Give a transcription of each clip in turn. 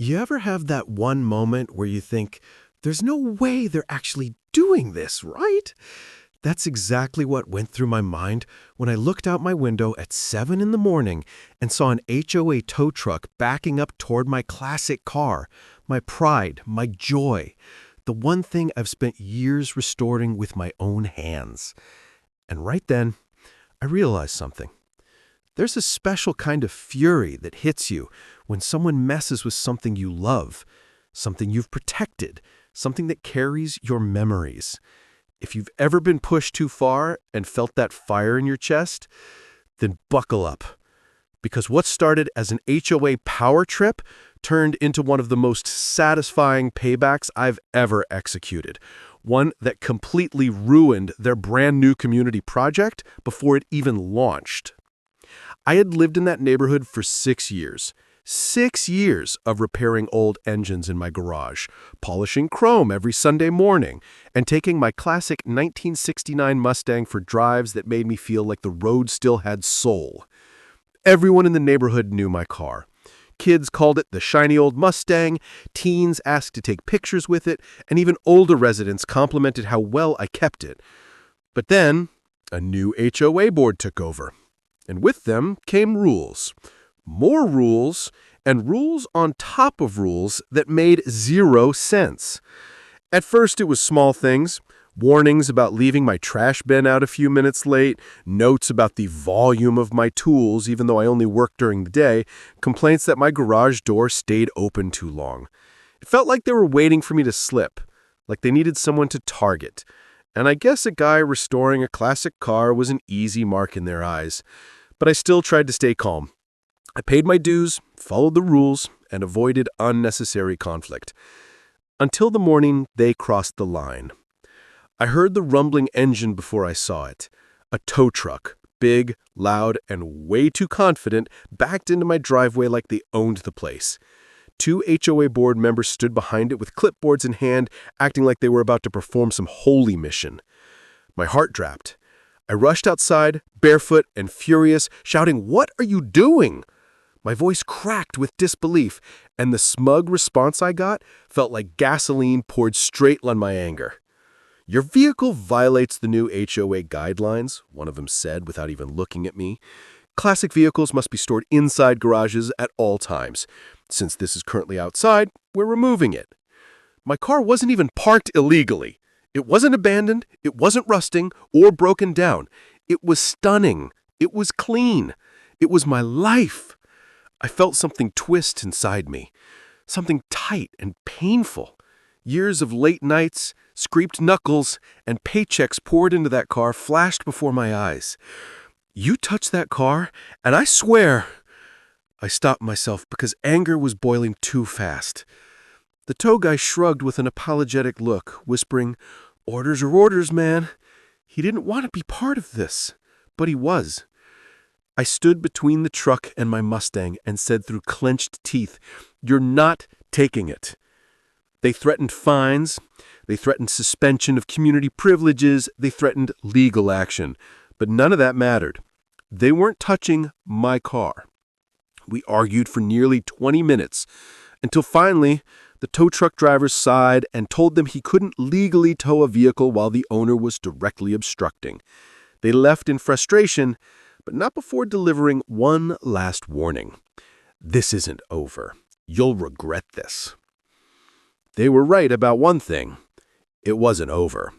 You ever have that one moment where you think, there's no way they're actually doing this, right? That's exactly what went through my mind when I looked out my window at 7 in the morning and saw an HOA tow truck backing up toward my classic car, my pride, my joy, the one thing I've spent years restoring with my own hands. And right then, I realized something. There's a special kind of fury that hits you when someone messes with something you love, something you've protected, something that carries your memories. If you've ever been pushed too far and felt that fire in your chest, then buckle up. Because what started as an HOA power trip turned into one of the most satisfying paybacks I've ever executed. One that completely ruined their brand new community project before it even launched. I had lived in that neighborhood for 6 years. 6 years of repairing old engines in my garage, polishing chrome every Sunday morning, and taking my classic 1969 Mustang for drives that made me feel like the road still had soul. Everyone in the neighborhood knew my car. Kids called it the shiny old Mustang, teens asked to take pictures with it, and even older residents complimented how well I kept it. But then, a new HOA board took over. And with them came rules. More rules, and rules on top of rules that made zero sense. At first, it was small things. Warnings about leaving my trash bin out a few minutes late, notes about the volume of my tools even though I only worked during the day, complaints that my garage door stayed open too long. It felt like they were waiting for me to slip, like they needed someone to target. And I guess a guy restoring a classic car was an easy mark in their eyes. But I still tried to stay calm. I paid my dues, followed the rules, and avoided unnecessary conflict. Until the morning they crossed the line. I heard the rumbling engine before I saw it. A tow truck, big, loud, and way too confident, backed into my driveway like they owned the place. 2 HOA board members stood behind it with clipboards in hand, acting like they were about to perform some holy mission. My heart dropped. I rushed outside, barefoot and furious, shouting, "What are you doing?" My voice cracked with disbelief, and the smug response I got felt like gasoline poured straight on my anger. "Your vehicle violates the new HOA guidelines," one of them said without even looking at me. "Classic vehicles must be stored inside garages at all times. Since this is currently outside, we're removing it." My car wasn't even parked illegally. It wasn't abandoned, it wasn't rusting, or broken down. It was stunning. It was clean. It was my life. I felt something twist inside me. Something tight and painful. Years of late nights, scraped knuckles, and paychecks poured into that car flashed before my eyes. "You touch that car, and I swear—" I stopped myself because anger was boiling too fast. The tow guy shrugged with an apologetic look, whispering, "Orders are orders, man." He didn't want to be part of this, but he was. I stood between the truck and my Mustang and said through clenched teeth, "You're not taking it." They threatened fines, they threatened suspension of community privileges, they threatened legal action, but none of that mattered. They weren't touching my car. We argued for nearly 20 minutes, until finally, the tow truck driver sighed and told them he couldn't legally tow a vehicle while the owner was directly obstructing. They left in frustration, but not before delivering one last warning. "This isn't over. You'll regret this." They were right about one thing. It wasn't over.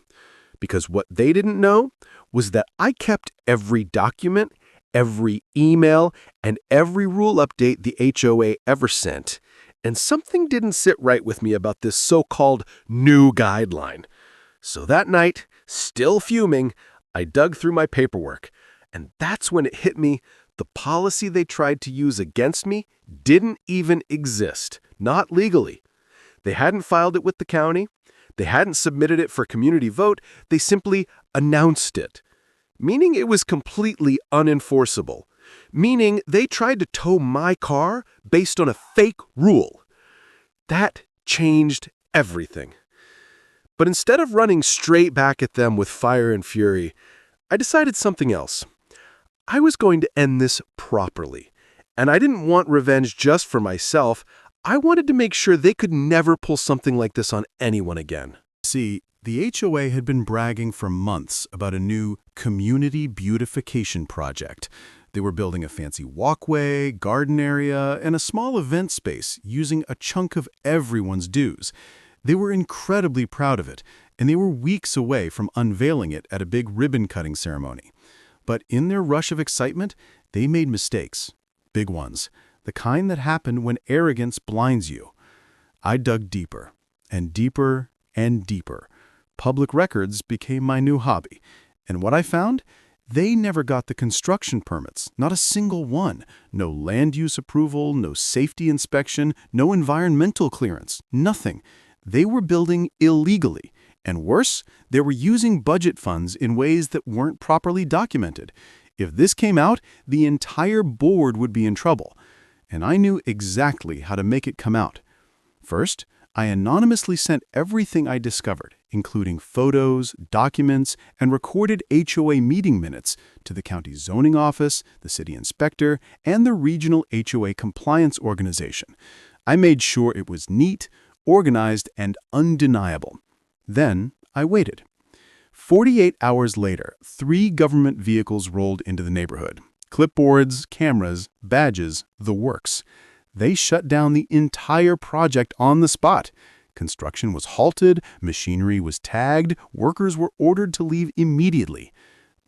Because what they didn't know was that I kept every document, every email, and every rule update the HOA ever sent. And something didn't sit right with me about this so-called new guideline. So that night, still fuming, I dug through my paperwork. And that's when it hit me, the policy they tried to use against me didn't even exist, not legally. They hadn't filed it with the county. They hadn't submitted it for community vote. They simply announced it, meaning it was completely unenforceable. Meaning they tried to tow my car based on a fake rule. That changed everything. But instead of running straight back at them with fire and fury, I decided something else. I was going to end this properly. And I didn't want revenge just for myself. I wanted to make sure they could never pull something like this on anyone again. See, the HOA had been bragging for months about a new community beautification project. They were building a fancy walkway, garden area, and a small event space using a chunk of everyone's dues. They were incredibly proud of it, and they were weeks away from unveiling it at a big ribbon-cutting ceremony. But in their rush of excitement, they made mistakes. Big ones. The kind that happen when arrogance blinds you. I dug deeper, and deeper, and deeper. Public records became my new hobby. And what I found? They never got the construction permits, not a single one. No land use approval, no safety inspection, no environmental clearance, nothing. They were building illegally. And worse, they were using budget funds in ways that weren't properly documented. If this came out, the entire board would be in trouble. And I knew exactly how to make it come out. First, I anonymously sent everything I discovered, including photos, documents, and recorded HOA meeting minutes, to the county zoning office, the city inspector, and the regional HOA compliance organization. I made sure it was neat, organized, and undeniable. Then I waited. 48 hours later, 3 government vehicles rolled into the neighborhood. Clipboards, cameras, badges, the works. They shut down the entire project on the spot. Construction was halted, machinery was tagged, workers were ordered to leave immediately.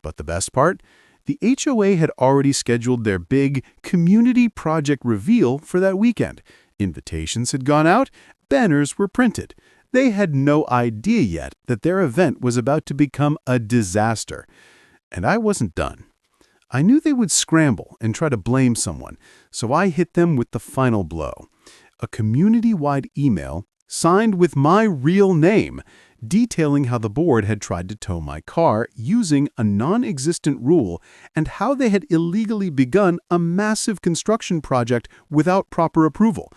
But the best part? The HOA had already scheduled their big community project reveal for that weekend. Invitations had gone out, banners were printed. They had no idea yet that their event was about to become a disaster. And I wasn't done. I knew they would scramble and try to blame someone, so I hit them with the final blow. A community-wide email signed with my real name, detailing how the board had tried to tow my car using a non-existent rule and how they had illegally begun a massive construction project without proper approval.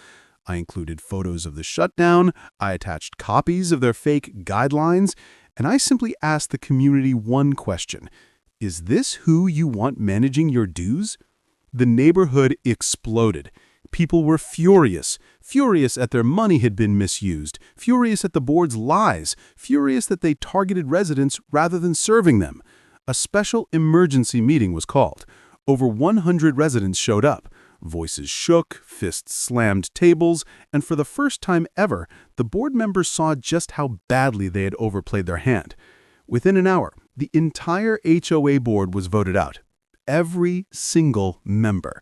I included photos of the shutdown, I attached copies of their fake guidelines, and I simply asked the community one question. Is this who you want managing your dues? The neighborhood exploded. People were furious at their money had been misused, furious at the board's lies, furious that they targeted residents rather than serving them. A special emergency meeting was called. Over 100 residents showed up. Voices shook, fists slammed tables, and for the first time ever, the board members saw just how badly they had overplayed their hand. Within an hour, the entire HOA board was voted out. Every single member.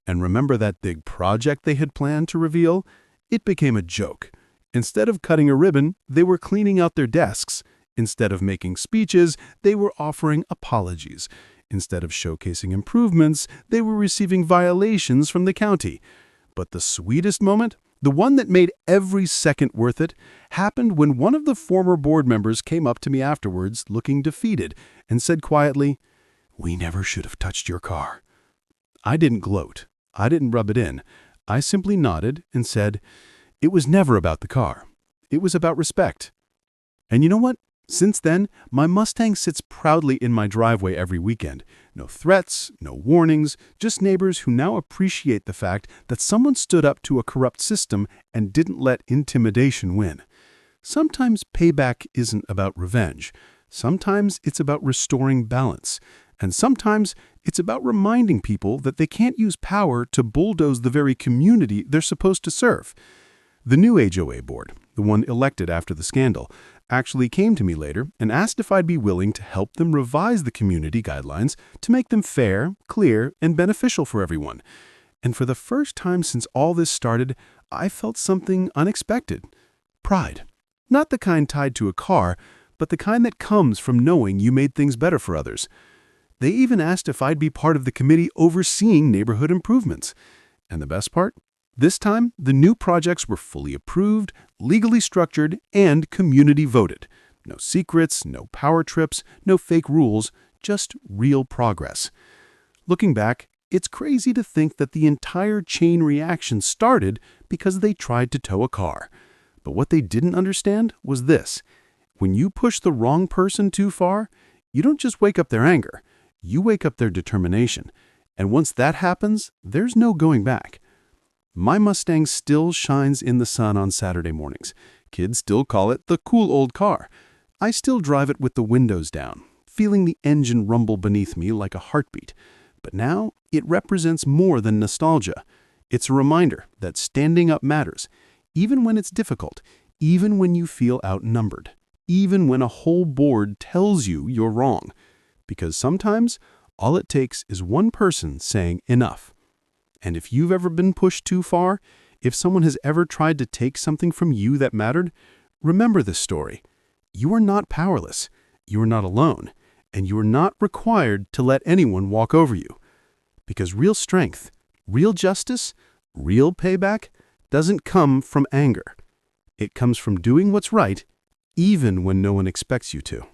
And remember that big project they had planned to reveal? It became a joke. Instead of cutting a ribbon, they were cleaning out their desks. Instead of making speeches, they were offering apologies. Instead of showcasing improvements, they were receiving violations from the county. But the sweetest moment, the one that made every second worth it, happened when one of the former board members came up to me afterwards, looking defeated, and said quietly, "We never should have touched your car." I didn't gloat. I didn't rub it in. I simply nodded and said, "It was never about the car. It was about respect." And you know what? Since then, my Mustang sits proudly in my driveway every weekend. No threats, no warnings, just neighbors who now appreciate the fact that someone stood up to a corrupt system and didn't let intimidation win. Sometimes payback isn't about revenge. Sometimes it's about restoring balance. And sometimes it's about reminding people that they can't use power to bulldoze the very community they're supposed to serve. The new HOA board, the one elected after the scandal, actually came to me later and asked if I'd be willing to help them revise the community guidelines to make them fair, clear, and beneficial for everyone. And for the first time since all this started, I felt something unexpected. Pride. Not the kind tied to a car, but the kind that comes from knowing you made things better for others. They even asked if I'd be part of the committee overseeing neighborhood improvements. And the best part? This time, the new projects were fully approved, legally structured, and community voted. No secrets, no power trips, no fake rules, just real progress. Looking back, it's crazy to think that the entire chain reaction started because they tried to tow a car. But what they didn't understand was this. When you push the wrong person too far, you don't just wake up their anger, you wake up their determination. And once that happens, there's no going back. My Mustang still shines in the sun on Saturday mornings. Kids still call it the cool old car. I still drive it with the windows down, feeling the engine rumble beneath me like a heartbeat. But now it represents more than nostalgia. It's a reminder that standing up matters, even when it's difficult, even when you feel outnumbered, even when a whole board tells you you're wrong. Because sometimes all it takes is one person saying enough. And if you've ever been pushed too far, if someone has ever tried to take something from you that mattered, remember this story. You are not powerless, you are not alone, and you are not required to let anyone walk over you. Because real strength, real justice, real payback doesn't come from anger. It comes from doing what's right, even when no one expects you to.